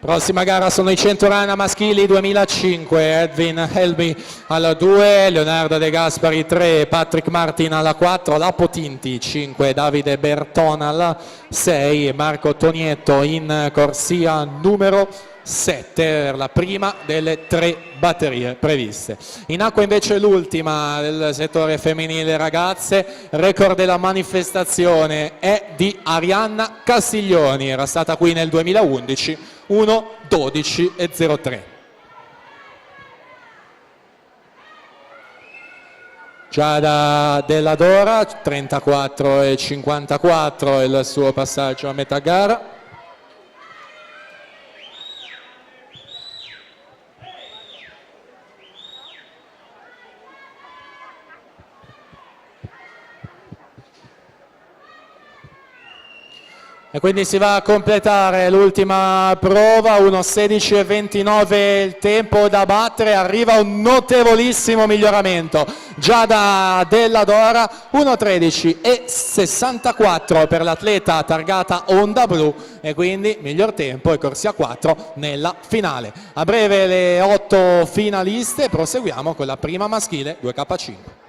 Prossima gara sono i 100 rana maschili 2005, Edwin Helby alla 2, Leonardo De Gaspari 3, Patrick Martin alla 4, Lapo Tinti 5, Davide Bertona alla 6, Marco Tonietto in corsia numero 7 per la prima delle 3 batterie previste. In acqua invece l'ultima del settore femminile ragazze, record della manifestazione è di Arianna Castiglioni, era stata qui nel 2011, 1:12:03. Giada Della Dora 34:54 il suo passaggio a metà gara. E quindi si va a completare l'ultima prova, 1:16:29 il tempo da battere, arriva un notevolissimo miglioramento. Giada Della Dora, 1:13:64 per l'atleta targata Onda Blu e quindi miglior tempo e corsia 4 nella finale. A breve le 8 finaliste, proseguiamo con la prima maschile 2K5.